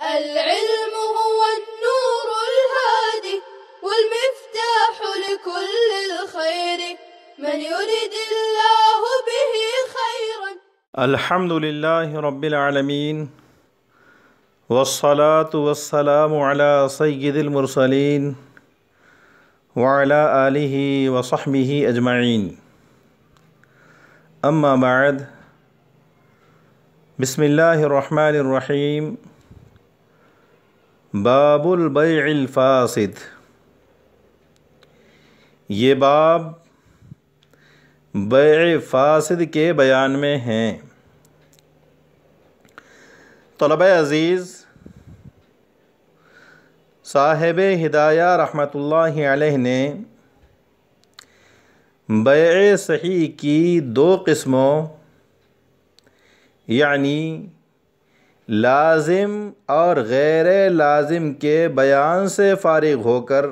العلم هو النور الهادي والمفتاح لكل الخير من يرد الله به خيرا. الحمد لله رب العالمين والصلاة والسلام على سيد المرسلين وعلى آله وصحبه أجمعين. أما بعد، بسم اللہ الرحمن الرحیم. باب البیع الفاسد. یہ باب بیع فاسد کے بیان میں ہیں. طلبہ عزیز، صاحب ہدایہ رحمۃ اللہ علیہ نے بیع صحیح کی دو قسموں یعنی لازم اور غیر لازم کے بیان سے فارغ ہو کر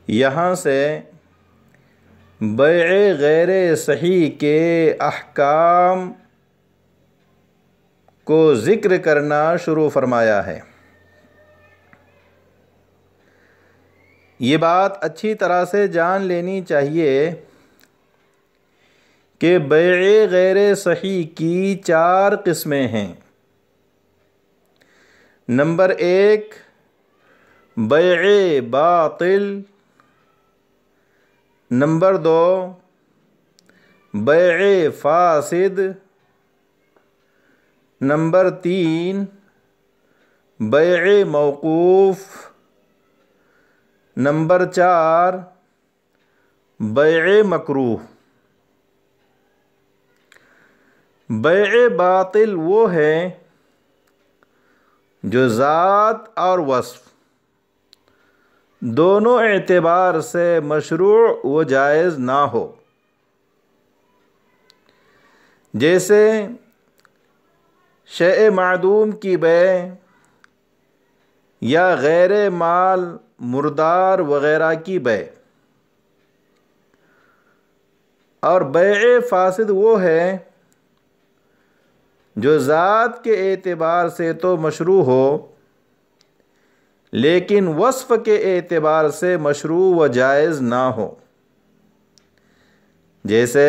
یہاں سے بیع غیر صحیح کے احکام کو ذکر کرنا شروع فرمایا ہے. یہ بات اچھی طرح سے جان لینی چاہیے کہ بیع غیر صحیح کی 4 قسمیں ہیں. نمبر 1 بیع باطل. نمبر 2 بیع فاسد. نمبر 3 بیع موقوف. نمبر 4 بیع مکروہ. بیع باطل وہ ہے جو ذات اور وصف دونوں اعتبار سے مشروع و جائز نہ ہو. جیسے شیء معدوم کی بیع یا غیر مال مردار وغیرہ کی بیع. اور بیع فاسد وہ ہے جو ذات کے اعتبار سے تو مشروع ہو لیکن وصف کے اعتبار سے مشروع و جائز نہ ہو. جیسے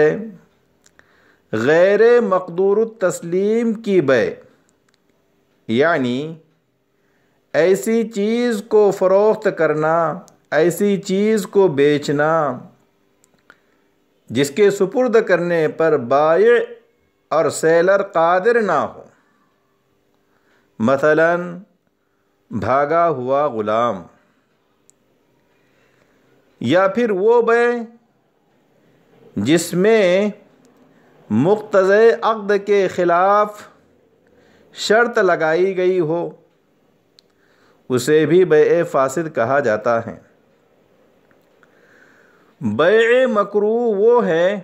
غیر مقدور التسلیم کی بیع یعنی ایسی چیز کو فروخت کرنا، ایسی چیز کو بیچنا جس کے سپرد کرنے پر بائع اور سیلر قادر نہ ہو. مثلا بھاگا ہوا غلام. یا پھر وہ بیع جس میں مقتضی عقد کے خلاف شرط لگائی گئی ہو اسے بھی بیع فاسد کہا جاتا ہے. بیع مکروہ وہ ہے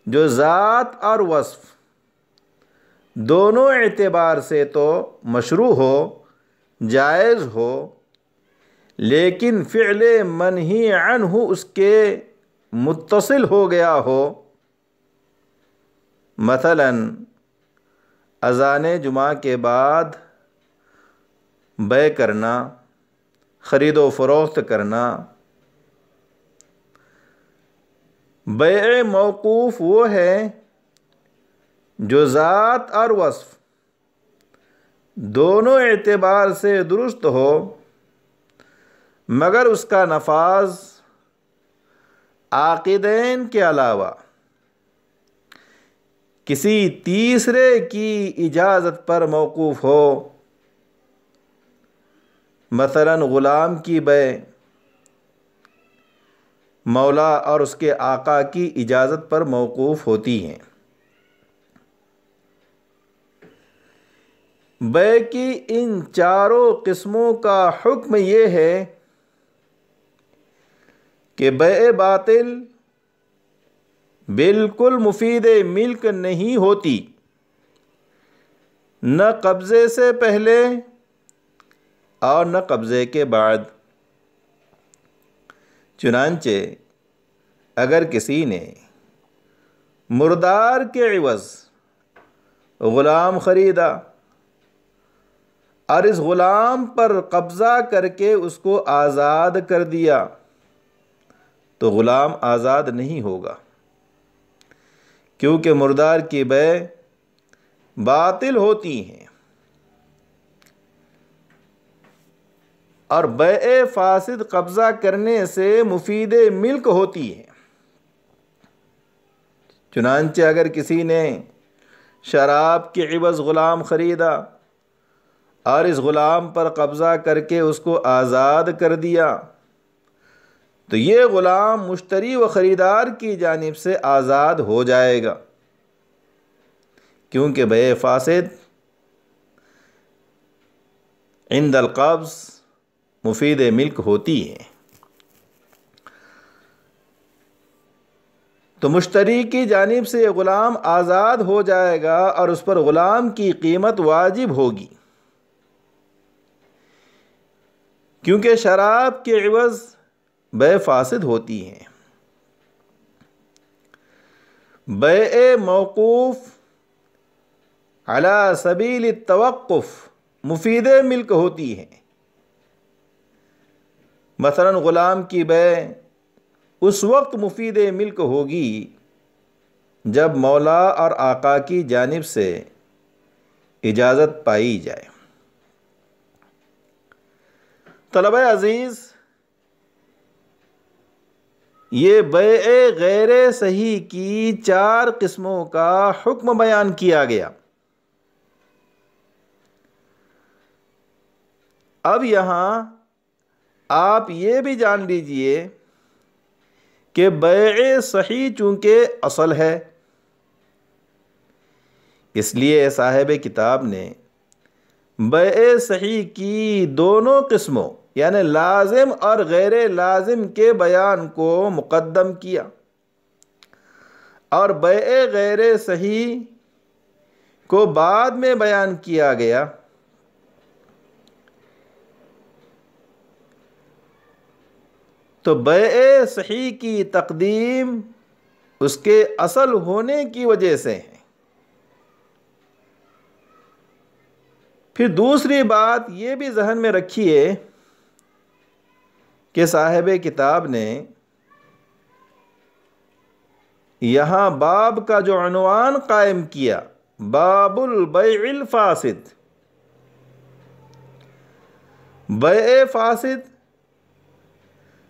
جو ذات اور وصف دونوں اعتبار سے تو مشروع ہو، جائز ہو، لیکن فعل منہی عنہ اس کے متصل ہو گیا ہو. مثلا اذان جمعہ کے بعد بیع کرنا، خرید و فروخت کرنا. بیع موقوف وہ ہے جو ذات اور وصف دونوں اعتبار سے درست ہو مگر اس کا نفاذ عاقدین کے علاوہ کسی تیسرے کی اجازت پر موقوف ہو. مثلا غلام کی بیع مولا اور اس کے آقا کی اجازت پر موقوف ہوتی ہیں. بیع کی ان 4 قسموں کا حکم یہ ہے کہ بیع باطل بالکل مفید ملک نہیں ہوتی، نہ قبضے سے پہلے اور نہ قبضے کے بعد. چنانچہ اگر کسی نے مردار کے عوض غلام خریدا اور اس غلام پر قبضہ کر کے اس کو آزاد کر دیا تو غلام آزاد نہیں ہوگا، کیونکہ مردار کی بیع باطل ہوتی ہیں، اور بیع فاسد قبضہ کرنے سے مفید ملک ہوتی ہے۔ چنانچہ اگر کسی نے شراب کے عوض غلام خریدا اور اس غلام پر قبضہ کر کے اس کو آزاد کر دیا تو یہ غلام مشتری و خریدار کی جانب سے آزاد ہو جائے گا، کیونکہ بیع فاسد عند القبض مفید ملک ہوتی ہے۔ تو مشتری کی جانب سے یہ غلام آزاد ہو جائے گا اور اس پر غلام کی قیمت واجب ہوگی، کیونکہ شراب کے عوض بیع فاسد ہوتی ہیں۔ بیع موقوف علی سبیل التوقف مفید ملک ہوتی ہے۔ مثلا غلام کی بیع اس وقت مفید ملک ہوگی جب مولا اور آقا کی جانب سے اجازت پائی جائے۔ طلبہ عزیز، یہ بیع غیر صحیح کی 4 قسموں کا حکم بیان کیا گیا۔ اب یہاں آپ یہ بھی جان لیجئے کہ بیع صحیح چونکہ اصل ہے، اس لیے صاحب کتاب نے بیع صحیح کی دونوں قسموں یعنی لازم اور غیر لازم کے بیان کو مقدم کیا، اور بیع غیر صحیح کو بعد میں بیان کیا گیا۔ تو بیع صحیح کی تقدیم اس کے اصل ہونے کی وجہ سے ہے۔ پھر دوسری بات یہ بھی ذہن میں رکھیے کہ صاحب کتاب نے یہاں باب کا جو عنوان قائم کیا، باب البیع الفاسد، بیع فاسد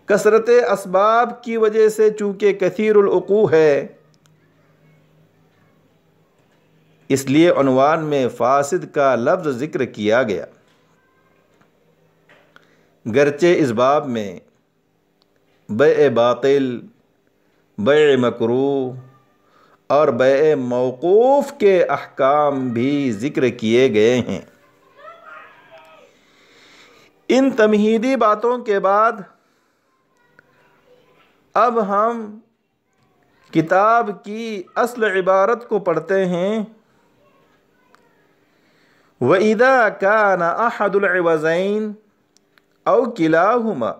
کثرت اسباب کی وجہ سے چونکہ کثیر العقوع ہے، اس لیے عنوان میں فاسد کا لفظ ذکر کیا گیا، گرچہ اس باب میں بیع باطل، بیع مکروہ اور بیع موقوف کے احکام بھی ذکر کیے گئے ہیں۔ ان تمہیدی باتوں کے بعد اب ہم کتاب کی اصل عبارت کو پڑھتے ہیں۔ وَإِذَا كَانَ أَحَدُ الْعِوَزَيْنِ أَوْ كِلَاهُمَا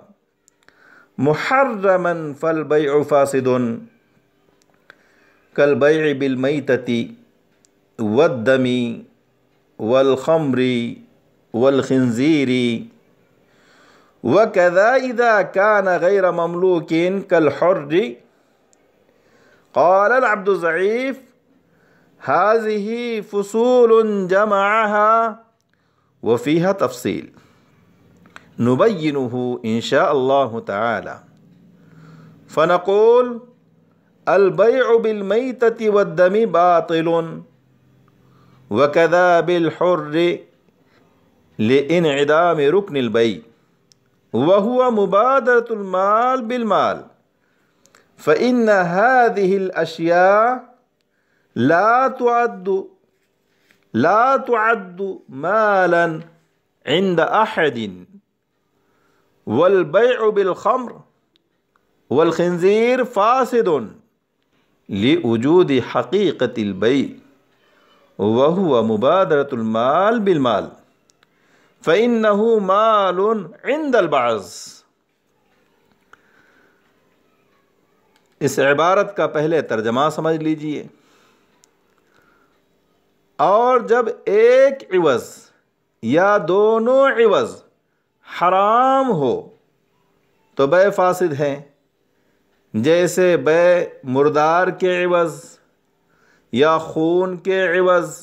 مُحَرَّمًا فَالْبَيْعُ فَاسِدٌ كَالْبَيْعِ بِالْمَيْتَةِ وَالدَّمِ وَالْخَمْرِ وَالْخِنْزِيرِ وَكَذَا إِذَا كَانَ غَيْرَ مَمْلُوكٍ كَالْحُرِّ۔ قال العبد الضعيف: هذه فصول جمعها وفيها تفصيل نبينه إن شاء الله تعالى، فنقول: البيع بالميتة والدم باطل، وكذا بالحر لانعدام ركن البيع، وهو مبادرة المال بالمال، فإن هذه الأشياء لا تعد مالا عند أحد، والبيع بالخمر والخنزير فاسد لوجود حقيقة البيع، وهو مبادرة المال بالمال، فإنه مال عند البعض۔ اس عبارت کا پہلے ترجمہ سمجھ لیجئے۔ اور جب ایک عوض یا دونوں عوض حرام ہو تو بے فاسد ہیں، جیسے بے مردار کے عوض یا خون کے عوض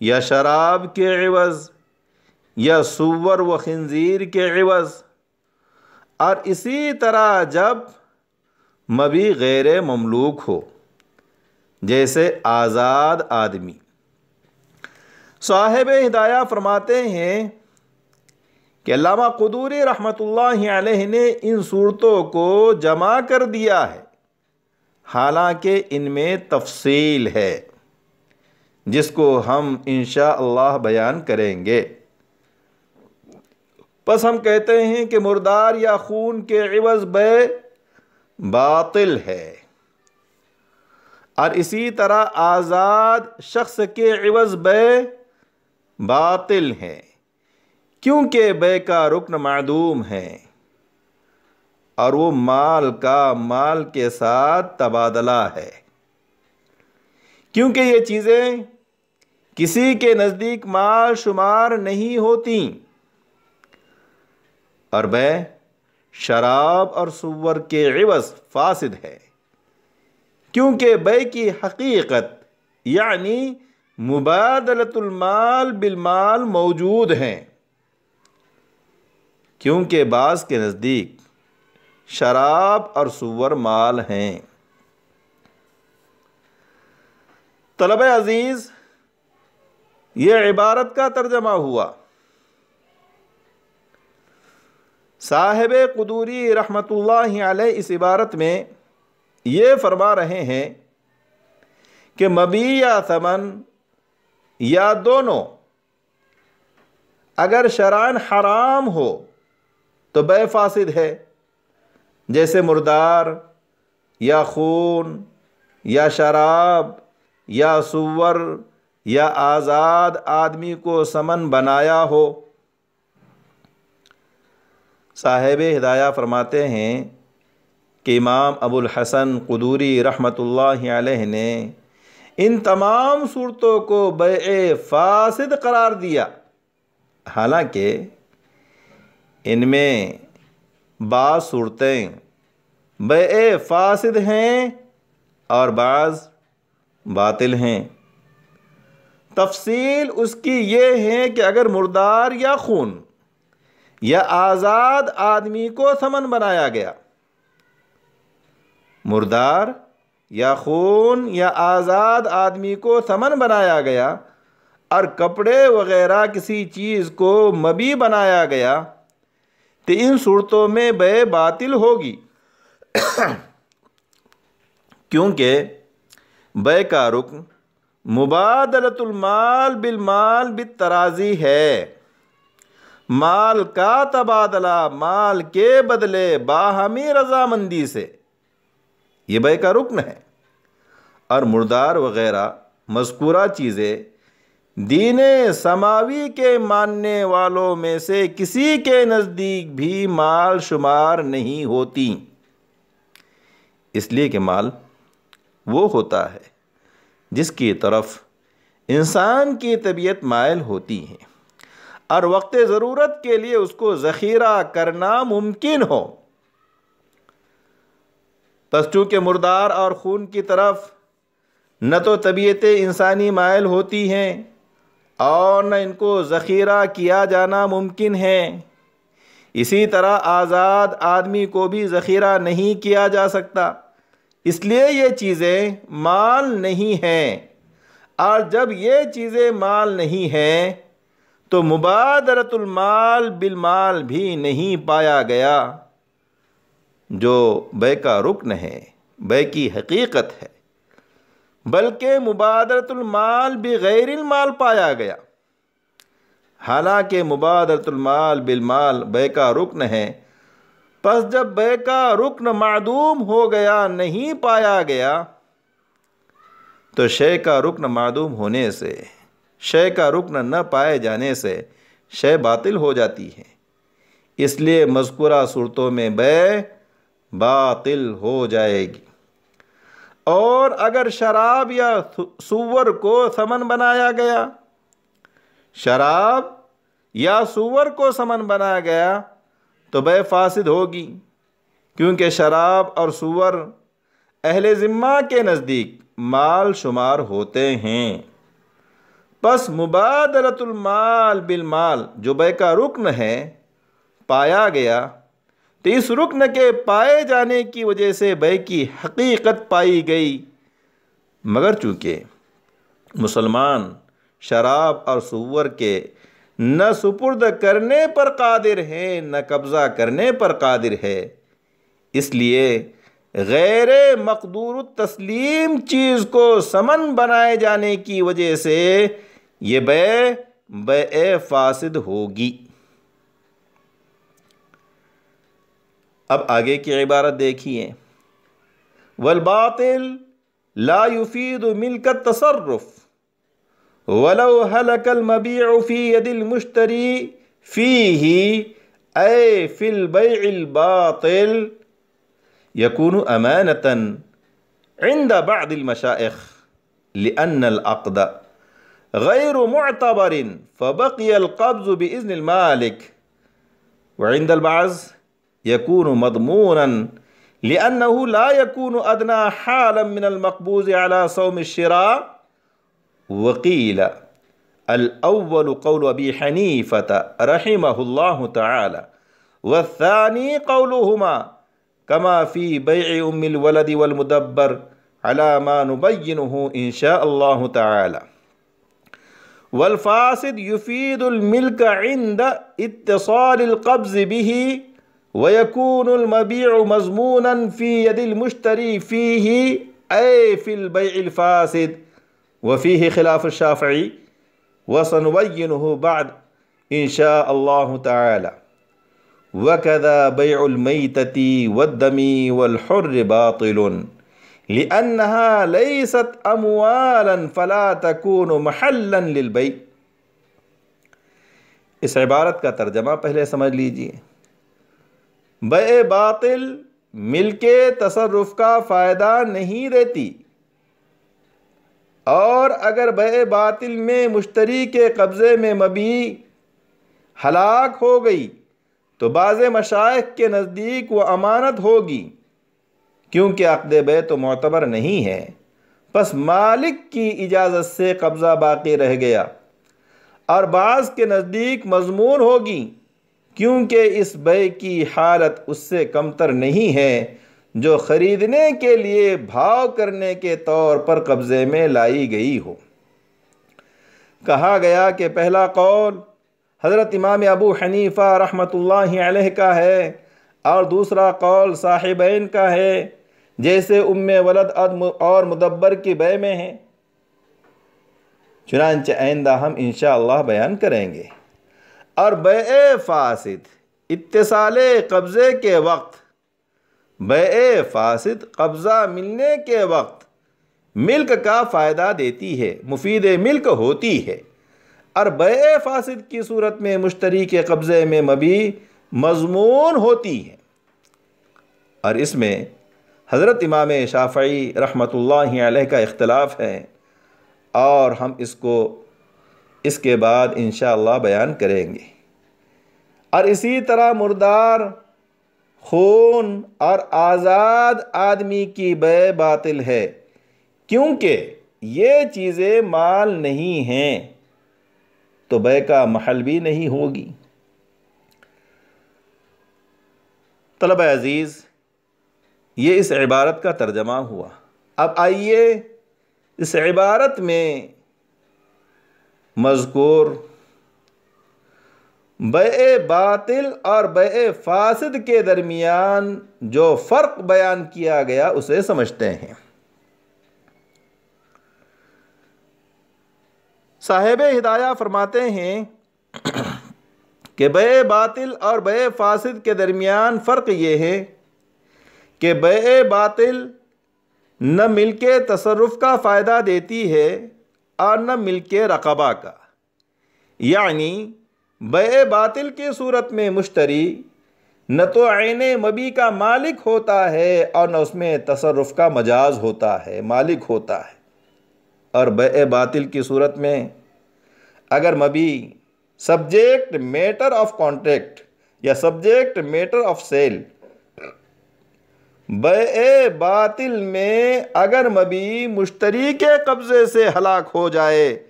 یا شراب کے عوض یا سور و خنزیر کے عوض، اور اسی طرح جب مبی غیر مملوک ہو جیسے آزاد آدمی۔ صاحب ہدایہ فرماتے ہیں کہ علامہ قدوری رحمۃ اللہ علیہ نے ان صورتوں کو جمع کر دیا ہے، حالانکہ ان میں تفصیل ہے جس کو ہم انشاءاللہ بیان کریں گے۔ پس ہم کہتے ہیں کہ مردار یا خون کے عوض بے باطل ہے، اور اسی طرح آزاد شخص کے عوض بے باطل ہے، کیونکہ بے کا رکن معدوم ہے اور وہ مال کا مال کے ساتھ تبادلہ ہے، کیونکہ یہ چیزیں کسی کے نزدیک مال شمار نہیں ہوتی، اور بے شراب اور سور کے عوض فاسد ہے، کیونکہ بے کی حقیقت یعنی مبادلۃ المال بالمال موجود ہیں، کیونکہ بعض کے نزدیک شراب اور سور مال ہیں۔ طلبہ عزیز، یہ عبارت کا ترجمہ ہوا۔ صاحب قدوری رحمۃ اللہ علیہ اس عبارت میں یہ فرما رہے ہیں کہ مبی یا ثمن یا دونوں اگر شرعاً حرام ہو تو بے فاسد ہے، جیسے مردار یا خون یا شراب یا سور یا آزاد آدمی کو ثمن بنایا ہو۔ صاحب ہدایہ فرماتے ہیں کہ امام ابو الحسن قدوری رحمۃ اللہ علیہ نے ان تمام صورتوں کو بیع فاسد قرار دیا، حالانکہ ان میں بعض صورتیں بیع فاسد ہیں اور بعض باطل ہیں۔ تفصیل اس کی یہ ہے کہ اگر مردار یا خون یا آزاد آدمی کو ثمن بنایا گیا، مردار یا خون یا آزاد آدمی کو ثمن بنایا گیا اور کپڑے وغیرہ کسی چیز کو مبی بنایا گیا تو ان صورتوں میں بے باطل ہوگی، کیونکہ بے کا رکن مبادلۃ المال بالمال بالتراضی ہے، مال کا تبادلہ مال کے بدلے باہمی رضامندی سے، یہ بے کا رکن ہے۔ اور مردار وغیرہ مذکورہ چیزیں دین سماوی کے ماننے والوں میں سے کسی کے نزدیک بھی مال شمار نہیں ہوتی، اس لیے کہ مال وہ ہوتا ہے جس کی طرف انسان کی طبیعت مائل ہوتی ہے اور وقت ضرورت کے لیے اس کو ذخیرہ کرنا ممکن ہو۔ پس چونکہ مردار اور خون کی طرف نہ تو طبیعتیں انسانی مائل ہوتی ہیں اور نہ ان کو ذخیرہ کیا جانا ممکن ہے، اسی طرح آزاد آدمی کو بھی ذخیرہ نہیں کیا جا سکتا، اس لیے یہ چیزیں مال نہیں ہیں، اور جب یہ چیزیں مال نہیں ہیں تو مبادرۃ المال بالمال بھی نہیں پایا گیا، جو بے کا رکن ہے، بے کی حقیقت ہے، بلکہ مبادرۃ المال بغیر المال پایا گیا، حالانکہ مبادرۃ المال بالمال بے کا رکن ہے۔ پس جب بے کا رکن معدوم ہو گیا، نہیں پایا گیا، تو شے کا رکن معدوم ہونے سے، شے کا رکن نہ پائے جانے سے شے باطل ہو جاتی ہے، اس لیے مذکورہ صورتوں میں بے باطل ہو جائے گی۔ اور اگر شراب یا سور کو ثمن بنایا گیا، شراب یا سور کو سمن بنایا گیا تو بے فاسد ہوگی، کیونکہ شراب اور سور اہل ذمہ کے نزدیک مال شمار ہوتے ہیں۔ پس مبادلۃ المال بالمال جو بے کا رکن ہے پایا گیا، تو اس رکن کے پائے جانے کی وجہ سے بے کی حقیقت پائی گئی، مگر چونکہ مسلمان شراب اور سور کے نہ سپرد کرنے پر قادر ہے نہ قبضہ کرنے پر قادر ہے، اس لیے غیر مقدور التسلیم چیز کو سمن بنائے جانے کی وجہ سے یہ بے فاسد ہوگی۔ اب آگے کی عبارت دیکھیے، والباطل لا يفيد ملك التصرف ولو هلك المبيع في يد المشتري فيه أي في البيع الباطل يكون أمانة عند بعض المشائخ لأن العقد غير معتبر فبقي القبض بإذن المالك، وعند البعض يكون مضمونا لأنه لا يكون أدنى حالا من المقبوض على صوم الشراء۔ وقيل الأول قول أبي حنيفة رحمه الله تعالى، والثاني قولهما كما في بيع أم الولد والمدبر على ما نبينه إن شاء الله تعالى۔ والفاسد يفيد الملك عند اتصال القبض به، ويكون المبيع مضمونا في يد المشتري فيه أي في البيع الفاسد، وفيه خلاف الشافعي وسنبينه بعد إن شاء الله تعالى۔ وكذا بيع الميتة والدم والحر باطل لأنها ليست أموالا فلا تكون محلا للبيع۔ اس عبارت کا ترجمہ پہلے سمجھ لیجئے۔ بے باطل ملک تصرف کا فائدہ نہیں دیتی، اور اگر بے باطل میں مشتری کے قبضے میں مبیع ہلاک ہو گئی تو بعض مشائخ کے نزدیک وہ امانت ہوگی، کیونکہ عقد بے تو معتبر نہیں ہے، پس مالک کی اجازت سے قبضہ باقی رہ گیا، اور بعض کے نزدیک مضمون ہوگی، کیونکہ اس بے کی حالت اس سے کمتر نہیں ہے جو خریدنے کے لیے بھاؤ کرنے کے طور پر قبضے میں لائی گئی ہو۔ کہا گیا کہ پہلا قول حضرت امام ابو حنیفہ رحمۃ اللہ علیہ کا ہے، اور دوسرا قول صاحبین کا ہے، جیسے ام ولد اور مدبر کی بے میں ہے، چنانچہ آئندہ ہم انشاءاللہ بیان کریں گے۔ اور بے فاسد اتصال قبضے کے وقت، بے فاسد قبضہ ملنے کے وقت ملک کا فائدہ دیتی ہے، مفید ملک ہوتی ہے، اور بے فاسد کی صورت میں مشتری کے قبضے میں مبیع مضمون ہوتی ہے۔ اور اس میں حضرت امام شافعی رحمۃ اللہ علیہ کا اختلاف ہے، اور ہم اس کے بعد انشاءاللہ بیان کریں گے۔ اور اسی طرح مردار، خون اور آزاد آدمی کی بے باطل ہے، کیونکہ یہ چیزیں مال نہیں ہیں تو بے کا محل بھی نہیں ہوگی۔ طلبہ عزیز، یہ اس عبارت کا ترجمہ ہوا۔ اب آئیے اس عبارت میں مذکور بے باطل اور بے فاسد کے درمیان جو فرق بیان کیا گیا اسے سمجھتے ہیں۔ صاحب ہدایہ فرماتے ہیں کہ بے باطل اور بے فاسد کے درمیان فرق یہ ہے کہ بے باطل نہ ملک تصرف کا فائدہ دیتی ہے اور نہ ملک رقبہ کا، یعنی بے باطل کی صورت میں مشتری نہ تو عین مبیع کا مالک ہوتا ہے اور نہ اس میں تصرف کا مجاز ہوتا ہے، مالک ہوتا ہے۔ اور بے باطل کی صورت میں اگر مبیع سبجیکٹ میٹر آف کانٹریکٹ یا سبجیکٹ میٹر آف سیل، بیع باطل میں اگر مبیع مشتری کے قبضے سے ہلاک ہو جائے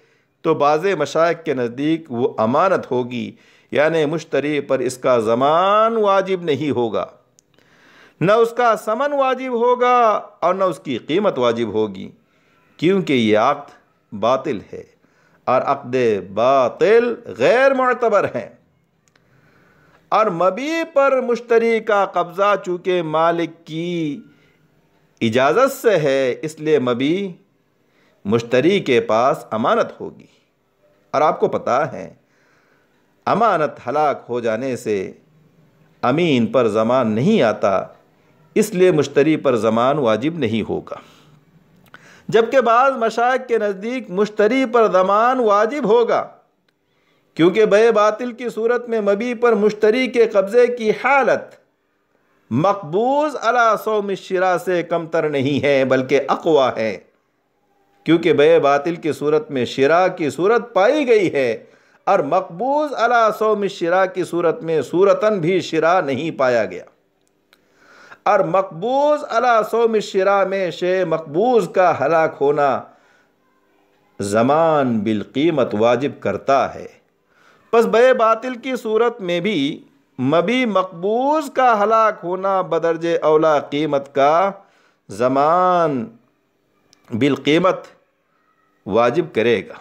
تو بعض مشائخ کے نزدیک وہ امانت ہوگی، یعنی مشتری پر اس کا ضمان واجب نہیں ہوگا، نہ اس کا ثمن واجب ہوگا اور نہ اس کی قیمت واجب ہوگی، کیونکہ یہ عقد باطل ہے اور عقد باطل غیر معتبر ہے۔ اور مبیع پر مشتری کا قبضہ چونکہ مالک کی اجازت سے ہے، اس لیے مبیع مشتری کے پاس امانت ہوگی۔ اور آپ کو پتہ ہے امانت ہلاک ہو جانے سے امین پر ضمان نہیں آتا، اس لیے مشتری پر ضمان واجب نہیں ہوگا، جبکہ بعض مشائخ کے نزدیک مشتری پر ضمان واجب ہوگا، کیونکہ بیع باطل کی صورت میں مبیع پر مشتری کے قبضے کی حالت مقبوض علی صوم الشراء سے کمتر نہیں ہے بلکہ اقوی ہے، کیونکہ بیع باطل کی صورت میں شراء کی صورت پائی گئی ہے اور مقبوض علی صوم الشراء کی صورت میں صورتاً بھی شراء نہیں پایا گیا، اور مقبوض علی صوم الشراء میں شے مقبوض کا ہلاک ہونا ضمان بالقیمت واجب کرتا ہے۔ پس بیع باطل کی صورت میں بھی مبیع مقبوض کا ہلاک ہونا بدرجہ اولا قیمت کا ضمان بالقیمت واجب کرے گا۔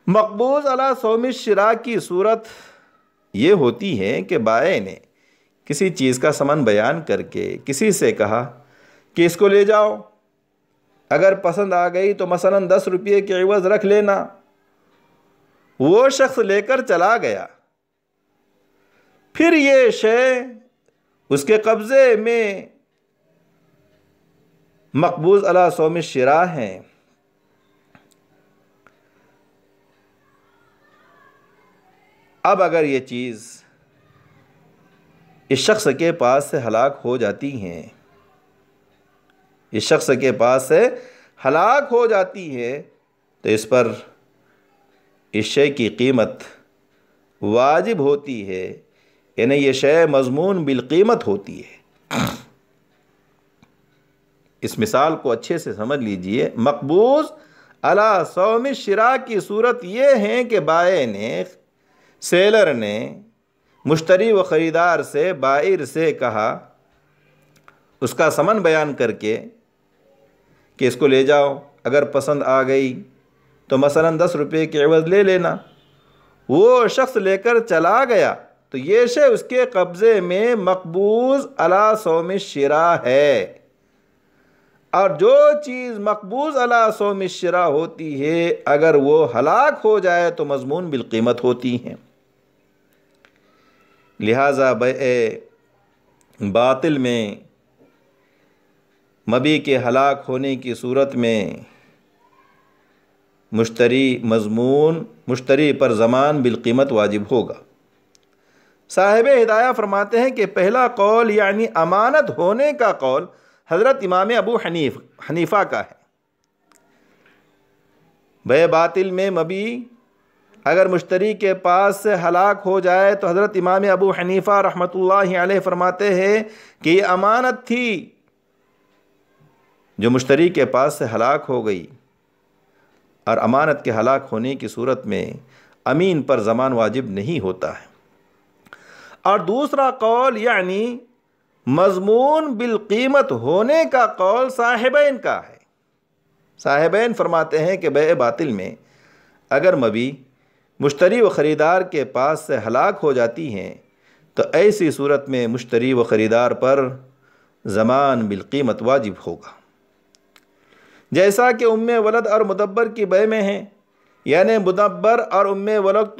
مقبوض علی صوم الشراء کی صورت یہ ہوتی ہے کہ بائع نے کسی چیز کا ثمن بیان کر کے کسی سے کہا کہ اس کو لے جاؤ، اگر پسند آ گئی تو مثلاً 10 روپے کے عوض رکھ لینا۔ وہ شخص لے کر چلا گیا، پھر یہ شے اس کے قبضے میں مقبوض علی صوم الشراء ہے، اب اگر یہ چیز اس شخص کے پاس سے ہلاک ہو جاتی ہے، اس شخص کے پاس سے ہلاک ہو جاتی ہے تو اس پر اس شے کی قیمت واجب ہوتی ہے، یعنی یہ شے مضمون بالقیمت ہوتی ہے۔ اس مثال کو اچھے سے سمجھ لیجئے۔ مقبوض علی صوم الشراء کی صورت یہ ہے کہ بائع نے، سیلر نے مشتری و خریدار سے، بائر سے کہا، اس کا ثمن بیان کر کے کہ اس کو لے جاؤ، اگر پسند آ گئی تو مثلاً 10 روپے کے عوض لے لینا۔ وہ شخص لے کر چلا گیا تو یہ شے اس کے قبضے میں مقبوض علی صوم الشراء ہے، اور جو چیز مقبوض علی صوم الشراء ہوتی ہے اگر وہ ہلاک ہو جائے تو مضمون بالقیمت ہوتی ہیں۔ لہٰذا بیع باطل میں مبیع کے ہلاک ہونے کی صورت میں مشتری پر ضمان بالقیمت واجب ہوگا۔ صاحب ہدایہ فرماتے ہیں کہ پہلا قول یعنی امانت ہونے کا قول حضرت امام ابو حنیفہ کا ہے۔ بیع باطل میں مبیع اگر مشتری کے پاس سے ہلاک ہو جائے تو حضرت امام ابو حنیفہ رحمۃ اللہ علیہ فرماتے ہیں کہ یہ امانت تھی جو مشتری کے پاس سے ہلاک ہو گئی، اور امانت کے ہلاک ہونے کی صورت میں امین پر ضمان واجب نہیں ہوتا ہے۔ اور دوسرا قول یعنی مضمون بالقیمت ہونے کا قول صاحبین کا ہے۔ صاحبین فرماتے ہیں کہ بیع باطل میں اگر مبیع مشتری و خریدار کے پاس سے ہلاک ہو جاتی ہیں تو ایسی صورت میں مشتری و خریدار پر ضمان بالقیمت واجب ہوگا، جیسا کہ ام ولد اور مدبر کی بیع میں ہیں، یعنی مدبر اور ام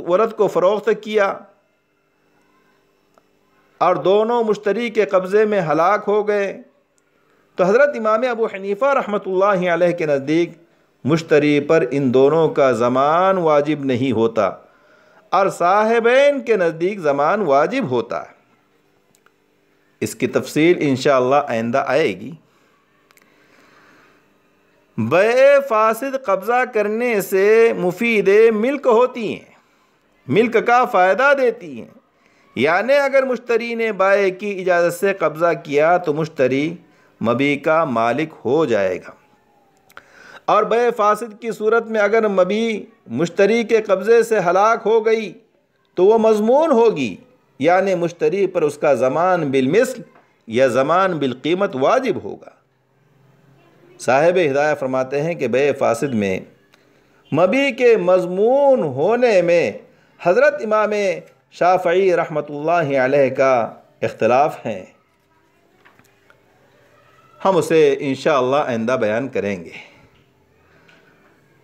ولد کو فروخت کیا اور دونوں مشتری کے قبضے میں ہلاک ہو گئے تو حضرت امام ابو حنیفہ رحمۃ اللہ علیہ کے نزدیک مشتری پر ان دونوں کا ضمان واجب نہیں ہوتا، اور صاحبین کے نزدیک ضمان واجب ہوتا ہے۔ اس کی تفصیل انشاءاللہ آئندہ آئے گی۔ بیع فاسد قبضہ کرنے سے مفید ملک ہوتی ہیں، ملک کا فائدہ دیتی ہیں، یعنی اگر مشتری نے بائع کی اجازت سے قبضہ کیا تو مشتری مبیع کا مالک ہو جائے گا، اور بیع فاسد کی صورت میں اگر مبیع مشتری کے قبضے سے ہلاک ہو گئی تو وہ مضمون ہوگی، یعنی مشتری پر اس کا ضمان بالمثل یا ضمان بالقیمت واجب ہوگا۔ صاحب ہدایہ فرماتے ہیں کہ بیع فاسد میں مبیع کے مضمون ہونے میں حضرت امام شافعی رحمۃ اللہ علیہ کا اختلاف ہے، ہم اسے انشاءاللہ آئندہ بیان کریں گے۔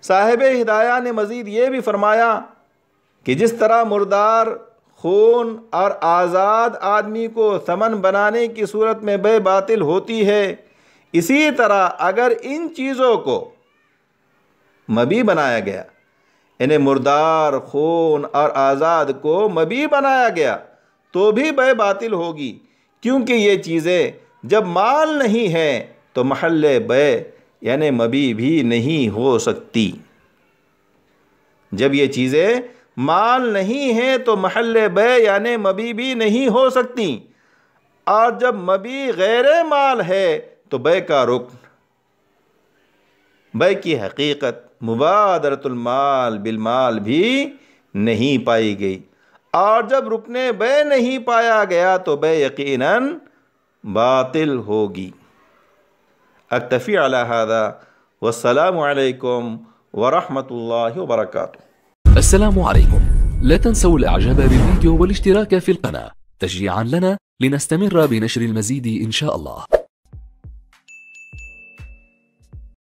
صاحب ہدایہ نے مزید یہ بھی فرمایا کہ جس طرح مردار خون اور آزاد آدمی کو ثمن بنانے کی صورت میں بیع باطل ہوتی ہے، اسی طرح اگر ان چیزوں کو مبیع بنایا گیا، یعنی مردار خون اور آزاد کو مبیع بنایا گیا تو بھی بیع باطل ہوگی، کیونکہ یہ چیزیں جب مال نہیں ہیں تو محل بیع یعنی مبیع بھی نہیں ہو سکتی۔ جب یہ چیزیں مال نہیں ہیں تو محل بیع یعنی مبیع بھی نہیں ہو سکتی، اور جب مبیع غیر مال ہے تو بیع کا رکن، بیع کی حقیقت مبادرۃ المال بالمال بھی نہیں پائی گئی، اور جب رکن بیع نہیں پایا گیا تو بیع یقیناً باطل ہوگی۔ اکتفی علی ھذا والسلام علیکم ورحمۃ اللہ وبرکاتہ۔ السلام عليكم، لا تنسوا الاعجاب بالفيديو والاشتراك في القناة تشجيعا لنا لنستمر بنشر المزيد إن شاء الله.